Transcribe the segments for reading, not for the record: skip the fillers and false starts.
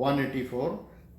184।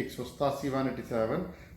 187 187।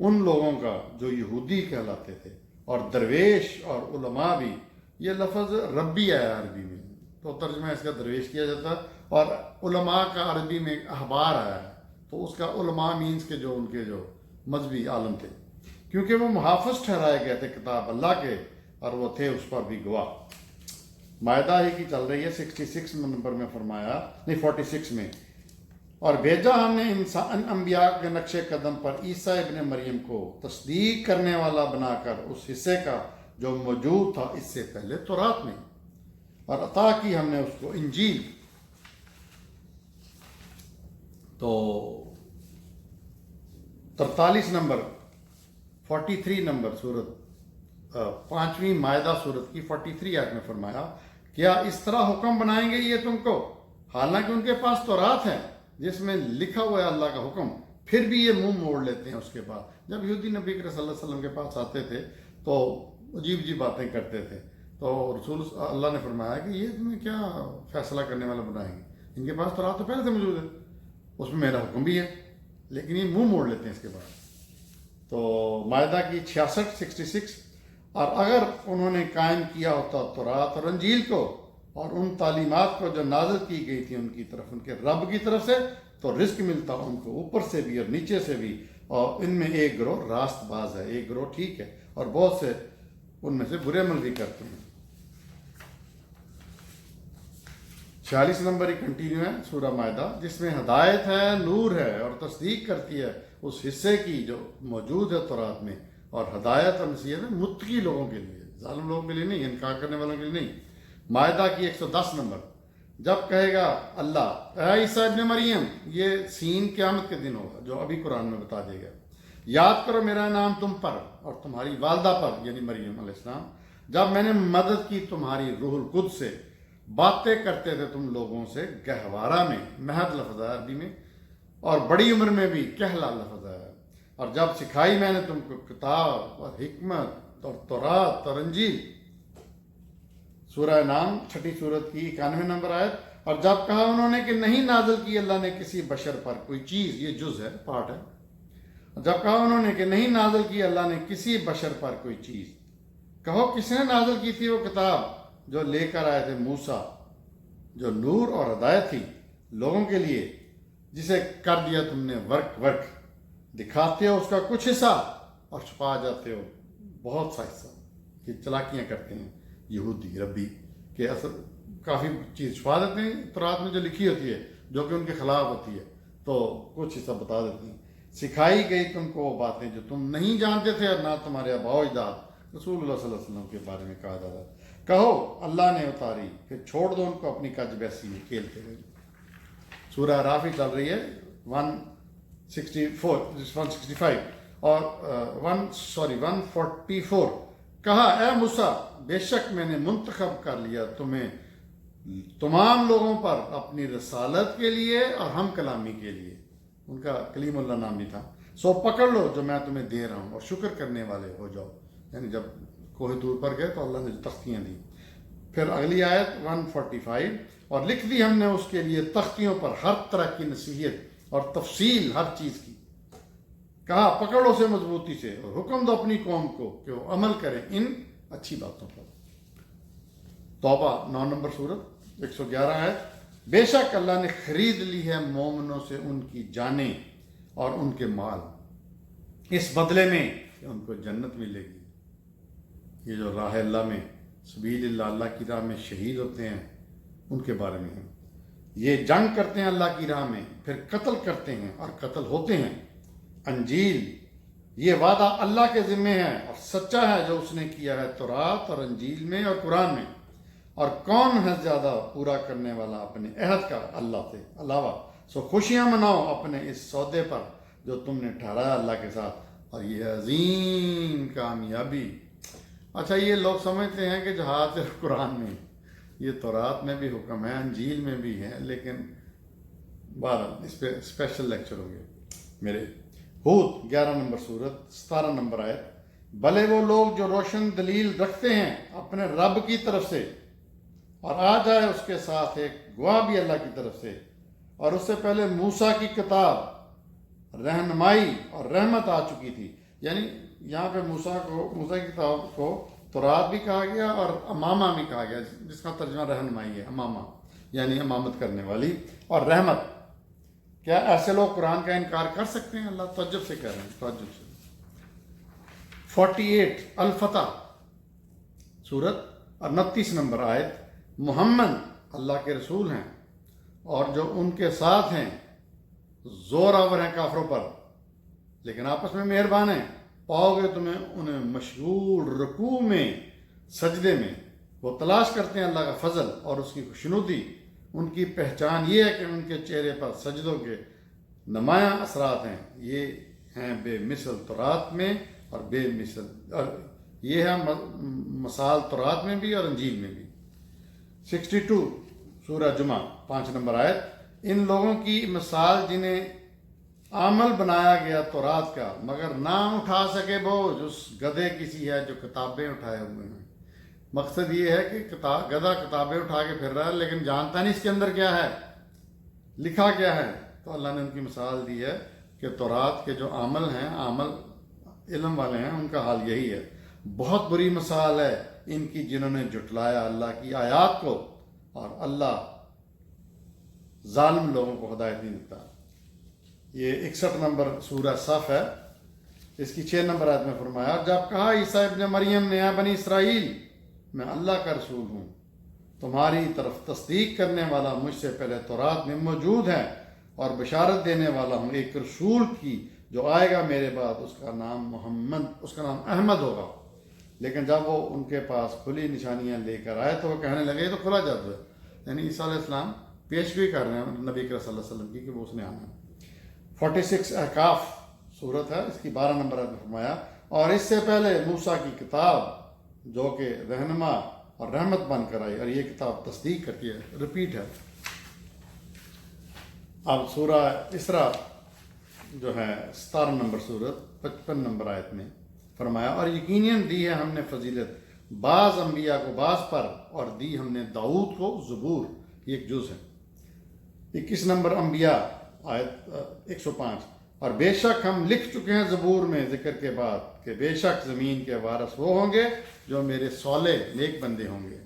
ان لوگوں کا جو یہودی کہلاتے تھے، اور درویش اور علماء بھی. یہ لفظ ربی آیا عربی میں، تو ترجمہ اس کا درویش کیا جاتا، اور علماء کا عربی میں احبار آیا ہے، تو اس کا علماء مینس کے جو ان کے جو مذہبی عالم تھے، کیونکہ وہ محافظ ٹھہرائے گئے تھے کتاب اللہ کے، اور وہ تھے اس پر بھی گواہ. مائدہ ہی کی چل رہی ہے 66 نمبر میں فرمایا، نہیں 46 میں، اور بھیجا ہم نے انسان انبیاء کے نقش قدم پر عیسیٰ ابن مریم کو تصدیق کرنے والا بنا کر اس حصے کا جو موجود تھا اس سے پہلے تورات میں، اور عطا کی ہم نے اس کو انجیل. تو 43 نمبر 43 نمبر سورت 5ویں مائدہ سورت کی 43 آیت میں فرمایا، کیا اس طرح حکم بنائیں گے یہ تم کو، حالانکہ ان کے پاس تورات ہے جس میں لکھا ہوا ہے اللہ کا حکم، پھر بھی یہ منہ موڑ لیتے ہیں اس کے بعد. جب یہودی نبی کریم صلی اللہ علیہ وسلم کے پاس آتے تھے تو عجیب عجیب باتیں کرتے تھے، تو رسول اللہ نے فرمایا کہ یہ تمہیں کیا فیصلہ کرنے والا بنائیں گے، ان کے پاس تورات تو پہلے سے موجود ہے، اس میں میرا حکم بھی ہے، لیکن یہ منہ موڑ لیتے ہیں اس کے بعد. تو مائدہ کی 66 اور اگر انہوں نے قائم کیا ہوتا تورات اور انجیل کو اور ان تعلیمات کو جو نازل کی گئی تھی ان کی طرف، ان کے رب کی طرف سے، تو رزق ملتا ان کو اوپر سے بھی اور نیچے سے بھی. اور ان میں ایک گروہ راست باز ہے، ایک گروہ ٹھیک ہے، اور بہت سے ان میں سے برے عمل بھی کرتے ہیں. 46 نمبر ہی کنٹینیو ہے سورہ مائدہ، جس میں ہدایت ہے، نور ہے، اور تصدیق کرتی ہے اس حصے کی جو موجود ہے تورات میں، اور ہدایت اور نصیحت ہے متقی لوگوں کے لیے، ظالم لوگوں کے لیے نہیں، انکار کرنے والوں کے لیے نہیں. مائدہ کی 110 نمبر، جب کہے گا اللہ اے عیسیٰ ابن مریم، یہ سین قیامت کے دن ہوگا جو ابھی قرآن میں بتا دیا گیا، یاد کرو میرا نام تم پر اور تمہاری والدہ پر یعنی مریم علیہ السلام، جب میں نے مدد کی تمہاری روح القدس سے، باتیں کرتے تھے تم لوگوں سے گہوارہ میں، مہد لفظ ہے عربی میں، اور بڑی عمر میں بھی کہلا لفظ ہے، اور جب سکھائی میں نے تم کو کتاب اور حکمت اور تورات اور انجیل. سورہ نام 6 سورت کی 91 نمبر آیت. اور جب کہا انہوں نے کہ نہیں نازل کی اللہ نے کسی بشر پر کوئی چیز، یہ جز ہے، پارٹ ہے. جب کہا انہوں نے کہ نہیں نازل کی اللہ نے کسی بشر پر کوئی چیز، کہو کس نے نازل کی تھی وہ کتاب جو لے کر آئے تھے موسیٰ، جو نور اور ہدایت تھی لوگوں کے لیے، جسے کر دیا تم نے ورک دکھاتے ہو اس کا کچھ حصہ اور چھپا جاتے ہو بہت سا حصہ. کہ چلاکیاں کرتے ہیں یہودی ربی کہ اصل کافی چیز چھپا دیتے ہیں تورات میں جو لکھی ہوتی ہے جو کہ ان کے خلاف ہوتی ہے، تو کچھ حصہ بتا دیتے ہیں. سکھائی گئی تم کو وہ باتیں جو تم نہیں جانتے تھے، اور نہ تمہارے آباء و اجداد. رسول اللہ صلی اللہ علیہ وسلم کے بارے میں کہا جاتا ہے، کہو اللہ نے اتاری، پھر چھوڑ دو ان کو اپنی کج بیسی میں کھیلتے ہوئے. سورہ اعراف ہی چل رہی ہے 165 اور 144. کہا اے موسیٰ، بے شک میں نے منتخب کر لیا تمہیں تمام لوگوں پر اپنی رسالت کے لیے اور ہم کلامی کے لیے. ان کا کلیم اللہ نام بھی تھا. سو پکڑ لو جو میں تمہیں دے رہا ہوں اور شکر کرنے والے ہو جاؤ. یعنی جب کوہ طور پر گئے تو اللہ نے تختیاں دی. پھر اگلی آیت 145، اور لکھ دی ہم نے اس کے لیے تختیوں پر ہر طرح کی نصیحت اور تفصیل ہر چیز کی. کہا پکڑو اسے مضبوطی سے اور حکم دو اپنی قوم کو کہ وہ عمل کریں ان اچھی باتوں پر. توبہ 9 نمبر سورت 111 ہے. بے شک اللہ نے خرید لی ہے مومنوں سے ان کی جانیں اور ان کے مال، اس بدلے میں کہ ان کو جنت ملے گی. یہ جو راہ اللہ میں سبیل اللہ، اللہ کی راہ میں شہید ہوتے ہیں ان کے بارے میں ہے. یہ جنگ کرتے ہیں اللہ کی راہ میں، پھر قتل کرتے ہیں اور قتل ہوتے ہیں. انجیل، یہ وعدہ اللہ کے ذمے ہے اور سچا ہے جو اس نے کیا ہے تورات اور انجیل میں اور قرآن میں. اور کون ہے زیادہ پورا کرنے والا اپنے عہد کا اللہ سے علاوہ. سو خوشیاں مناؤ اپنے اس سودے پر جو تم نے ٹھہرایا اللہ کے ساتھ، اور یہ عظیم کامیابی. اچھا، یہ لوگ سمجھتے ہیں کہ جہاد قرآن میں، یہ تورات میں بھی حکم ہے، انجیل میں بھی ہے، لیکن بہرحال اس پہ اسپیشل لیکچر ہو گیا میرے. ہود 11 نمبر سورت 17 نمبر آیت. بھلے وہ لوگ جو روشن دلیل رکھتے ہیں اپنے رب کی طرف سے، اور آ جائے اس کے ساتھ ایک گواہ بھی اللہ کی طرف سے، اور اس سے پہلے موسیٰ کی کتاب رہنمائی اور رحمت آ چکی تھی، یعنی یہاں پہ موسیٰ کی کتاب کو تورات بھی کہا گیا اور امامہ بھی کہا گیا، جس کا ترجمہ رہنمائی ہے، امامہ یعنی امامت کرنے والی، اور رحمت۔ کیا ایسے لوگ قرآن کا انکار کر سکتے ہیں؟ اللہ تعجب سے کہہ رہے ہیں، تعجب سے۔ 48 الفتح سورت اور 29 نمبر آیت، محمد اللہ کے رسول ہیں اور جو ان کے ساتھ ہیں زور آور ہیں کافروں پر، لیکن آپس میں مہربان ہیں، پاؤ گے تمہیں انہیں مشغول رکوع میں، سجدے میں، وہ تلاش کرتے ہیں اللہ کا فضل اور اس کی خوشنودی۔ ان کی پہچان یہ ہے کہ ان کے چہرے پر سجدوں کے نمایاں اثرات ہیں، یہ ہیں بے مثل تورات میں اور بے مثل، اور یہ ہے مثال تورات میں بھی اور انجیل میں بھی۔ 62 سورہ جمعہ 5 نمبر آیت، ان لوگوں کی مثال جنہیں عمل بنایا گیا تورات کا مگر نہ اٹھا سکے بوجھ، اس گدھے کسی ہے جو کتابیں اٹھائے ہوئے ہیں۔ مقصد یہ ہے کہ گدھا کتابیں اٹھا کے پھر رہا ہے لیکن جانتا نہیں اس کے اندر کیا ہے، لکھا کیا ہے۔ تو اللہ نے ان کی مثال دی ہے کہ تورات کے جو عمل ہیں، عمل علم والے ہیں، ان کا حال یہی ہے۔ بہت بری مثال ہے ان کی جنہوں نے جھٹلایا اللہ کی آیات کو، اور اللہ ظالم لوگوں کو ہدایت نہیں دیتا۔ یہ 61 نمبر سورہ صف ہے، اس کی 6 نمبر آیت میں فرمایا، جب کہا عیسیٰ ابن مریم نے، اے بنی اسرائیل میں اللہ کا رسول ہوں، تمہاری طرف تصدیق کرنے والا مجھ سے پہلے تورات میں موجود ہے اور بشارت دینے والا ہوں ایک رسول کی جو آئے گا میرے بعد، اس کا نام احمد ہوگا۔ لیکن جب وہ ان کے پاس کھلی نشانیاں لے کر آئے تو وہ کہنے لگے یہ تو کھلا جادو ہے، یعنی عیسیٰ علیہ السلام پیشگوئی کر رہے ہیں نبی کریم صلی اللہ علیہ وسلم کی کہ وہ اس نے آنا ہے۔ 46 احقاف سورت ہے، اس کی 12 نمبر آیت میں فرمایا، اور اس سے پہلے موسیٰ کی کتاب جو کہ رہنما اور رحمت بن کر آئی، اور یہ کتاب تصدیق کرتی ہے، ریپیٹ ہے۔ اب سورہ اسراء جو ہے 17 نمبر سورت 55 نمبر آیت میں فرمایا، اور یقیناً دی ہے ہم نے فضیلت بعض انبیاء کو بعض پر، اور دی ہم نے داؤد کو زبور، یہ ایک جز ہے۔ 21 نمبر انبیاء آیت 105، اور بے شک ہم لکھ چکے ہیں زبور میں ذکر کے بعد کہ بے شک زمین کے وارث وہ ہوں گے جو میرے صالح نیک بندے ہوں گے۔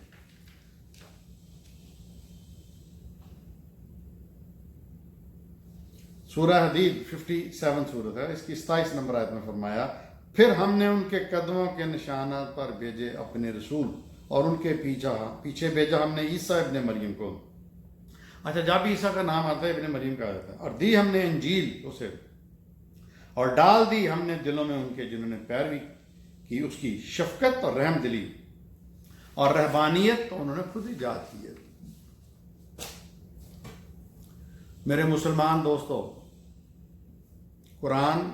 سورہ حدید 57 سورت ہے، اس کی 27 نمبر آیت میں فرمایا، پھر ہم نے ان کے قدموں کے نشانات پر بھیجے اپنے رسول، اور ان کے پیچھے بھیجا ہم نے عیسیٰ ابن مریم کو۔ اچھا، جب عیسیٰ کا نام آتا ہے ابن مریم کا آتا ہے، اور دی ہم نے انجیل اسے، اور ڈال دی ہم نے دلوں میں ان کے جنہوں نے پیروی کی اس کی شفقت اور رحم دلی، اور رہبانیت تو انہوں نے خود ایجاد کی ہے۔ میرے مسلمان دوستو، قرآن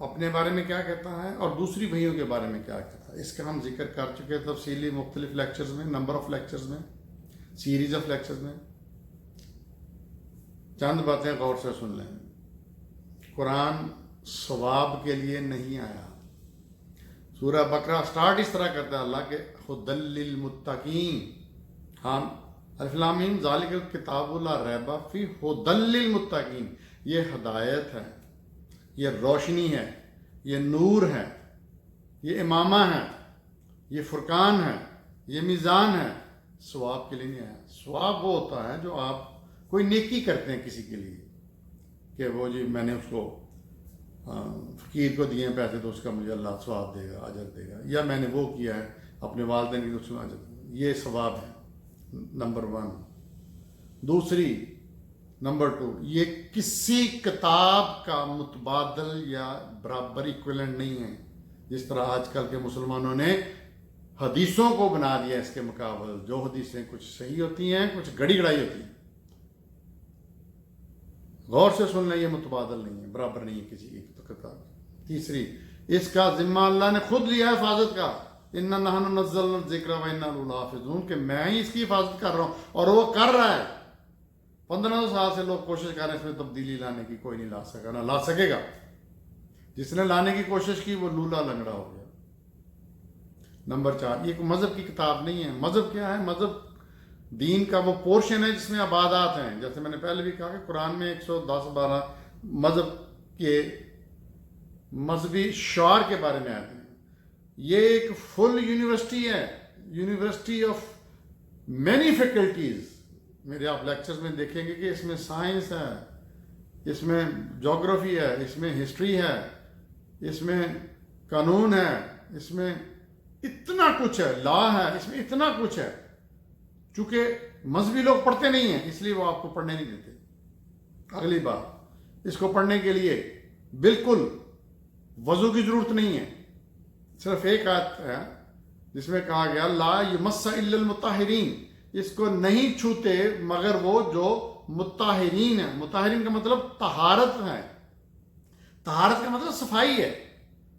اپنے بارے میں کیا کہتا ہے اور دوسری بھائیوں کے بارے میں کیا کہتا ہے، اس کا ہم ذکر کر چکے تفصیلی مختلف لیکچرز میں، نمبر آف لیکچرز میں، سیریز آف لیکچرز میں۔ چند باتیں غور سے سن لیں۔ قرآن ثواب کے لیے نہیں آیا۔ سورہ بقرہ سٹارٹ اس طرح کرتا ہے اللہ کے ہدی للمتقین، ہم الف لام میم ذالک الکتاب لا ریب فیہ ہدی للمتقین، یہ ہدایت ہے، یہ روشنی ہے، یہ نور ہے، یہ امامہ ہے، یہ فرقان ہے، یہ میزان ہے، ثواب کے لیے نہیں آیا۔ ثواب وہ ہوتا ہے جو آپ کوئی نیکی کرتے ہیں کسی کے لیے، کہ وہ جی میں نے اس کو فقیر کو دیے ہیں پیسے تو اس کا مجھے اللہ ثواب دے گا، اجر دے گا، یا میں نے وہ کیا ہے اپنے والدین کی تو اس میں اجر دے گا، یہ ثواب ہے نمبر 1۔ دوسری نمبر 2، یہ کسی کتاب کا متبادل یا برابر ایکویلنٹ نہیں ہے، جس طرح آج کل کے مسلمانوں نے حدیثوں کو بنا دیا اس کے مقابل، جو حدیثیں کچھ صحیح ہوتی ہیں کچھ گڑی گڑائی ہوتی ہیں۔ غور سے سن لیں، یہ متبادل نہیں ہے، برابر نہیں ہے کسی کی کتاب۔ تیسری، اس کا ذمہ اللہ نے خود لیا ہے حفاظت کا، اِنَّا نَحْنُ نَزَّلْنَا الذِّکْرَ وَإِنَّا لَهُ لَحَافِظُونَ، کہ میں ہی اس کی حفاظت کر رہا ہوں، اور وہ کر رہا ہے۔ 1500 سال سے لوگ کوشش کر رہے ہیں اس میں تبدیلی لانے کی، کوئی نہیں لا سکا، نہ لا سکے گا۔ جس نے لانے کی کوشش کی وہ لولا لنگڑا ہو گیا۔ نمبر 4، یہ کوئی مذہب کی کتاب نہیں ہے۔ مذہب کیا ہے؟ مذہب دین کا وہ پورشن ہے جس میں عبادات ہیں۔ جیسے میں نے پہلے بھی کہا کہ قرآن میں 110-12 مذہب کے مذہبی شعار کے بارے میں آتے ہیں. یہ ایک فل یونیورسٹی ہے، یونیورسٹی آف مینی فیکلٹیز. میرے آپ لیکچرز میں دیکھیں گے کہ اس میں سائنس ہے، اس میں جغرافی ہے، اس میں ہسٹری ہے، اس میں قانون ہے، اس میں اتنا کچھ ہے، لا ہے، اس میں اتنا کچھ ہے. چونکہ مذہبی لوگ پڑھتے نہیں ہیں اس لیے وہ آپ کو پڑھنے نہیں دیتے. اگلی بات، اس کو پڑھنے کے لیے بالکل وضو کی ضرورت نہیں ہے. صرف ایک آیت ہے جس میں کہا گیا لا یمس الا المطہرین، اس کو نہیں چھوتے مگر وہ جو مطہرین ہیں. مطہرین کا مطلب طہارت ہے. طہارت کا مطلب صفائی ہے.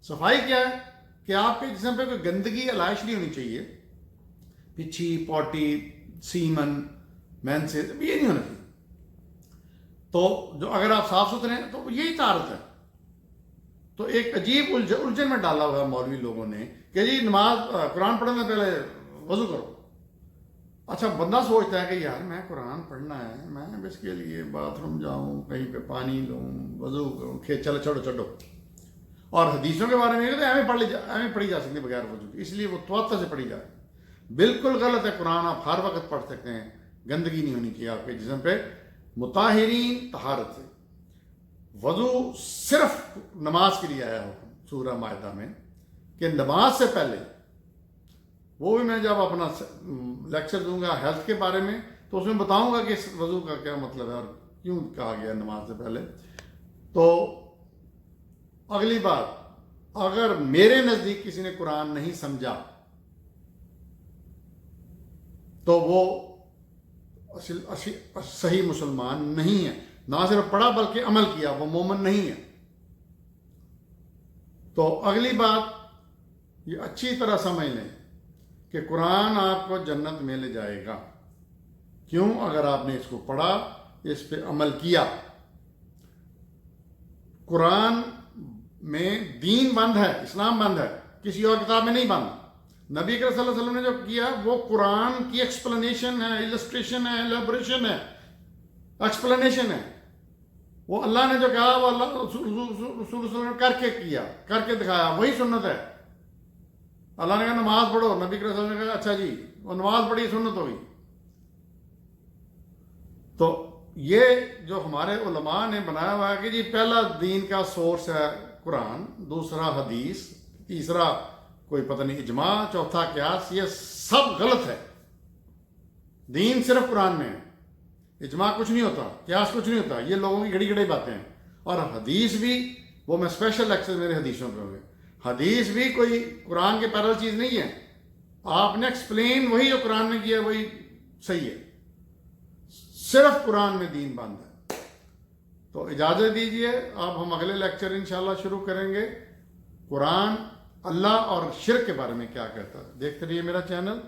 صفائی کیا ہے کہ آپ کے جسم پہ کوئی گندگی علائش نہیں ہونی چاہیے، پچھی، پوٹی، سیمن، مین سے یہ نہیں ہونا چاہیے. تو جو اگر آپ صاف ستھرے ہیں تو یہی طہارت ہے. تو ایک عجیب الجھن میں ڈالا ہوا ہے مولوی لوگوں نے کہ جی نماز قرآن پڑھنے سے پہلے وضو کرو. اچھا بندہ سوچتا ہے کہ یار میں قرآن پڑھنا ہے، میں اس کے لیے باتھ روم جاؤں، کہیں پہ پانی لوں، وضو کروں، چلو چھوڑو. اور حدیثوں کے بارے میں ایویں پڑھی جا سکتی بغیر وضو کی، اس لیے وہ تواتر سے پڑھی جائے. بالکل غلط ہے. قرآن آپ ہر وقت پڑھ سکتے ہیں، گندگی نہیں ہونی چاہیے آپ کے جسم پہ. مطہرین طہارت سے. وضو صرف نماز کے لیے آیا حکم سورہ مائدہ میں کہ نماز سے پہلے، وہ بھی میں جب اپنا لیکچر دوں گا ہیلتھ کے بارے میں تو اس میں بتاؤں گا کہ اس وضو کا کیا مطلب ہے اور کیوں کہا گیا نماز سے پہلے. تو اگلی بات، اگر میرے نزدیک کسی نے قرآن نہیں سمجھا تو وہ صحیح مسلمان نہیں ہے. نہ صرف پڑھا بلکہ عمل کیا، وہ مومن نہیں ہے. تو اگلی بات یہ اچھی طرح سمجھ لیں کہ قرآن آپ کو جنت میں لے جائے گا. کیوں؟ اگر آپ نے اس کو پڑھا، اس پہ عمل کیا. قرآن میں دین بند ہے، اسلام بند ہے، کسی اور کتاب میں نہیں بند. نبی کریم صلی اللہ علیہ وسلم نے جو کیا وہ قرآن کی ایکسپلینیشن ہے، السٹریشن ہے، ایلیبریشن ہے، ایکسپلینیشن ہے. وہ اللہ نے جو کہا وہ اللہ رسول صلی اللہ علیہ وسلم نے کر کے کیا، کر کے دکھایا، وہی سنت ہے. اللہ نے کہا نماز پڑھو، نبی کریم صلی اللہ علیہ وسلم نے کہا اچھا جی وہ نماز پڑھی سنت ہوگی. تو یہ جو ہمارے علماء نے بنایا ہوا ہے کہ جی پہلا دین کا سورس ہے قرآن، دوسرا حدیث، تیسرا کوئی پتہ نہیں اجماع، چوتھا قیاس، یہ سب غلط ہے. دین صرف قرآن میں ہے. اجماع کچھ نہیں ہوتا، قیاس کچھ نہیں ہوتا، یہ لوگوں کی گھڑی گھڑی باتیں ہیں. اور حدیث بھی، وہ میں اسپیشل لیکچر میرے حدیثوں پہ ہو گئے. حدیث بھی کوئی قرآن کے پیرل چیز نہیں ہے. آپ نے ایکسپلین وہی جو قرآن میں کیا وہی صحیح ہے. صرف قرآن میں دین بند ہے. تو اجازت دیجئے، اب ہم اگلے لیکچر انشاءاللہ شروع کریں گے. قرآن اللہ اور شرک کے بارے میں کیا کہتا ہے. دیکھتے رہیے میرا چینل.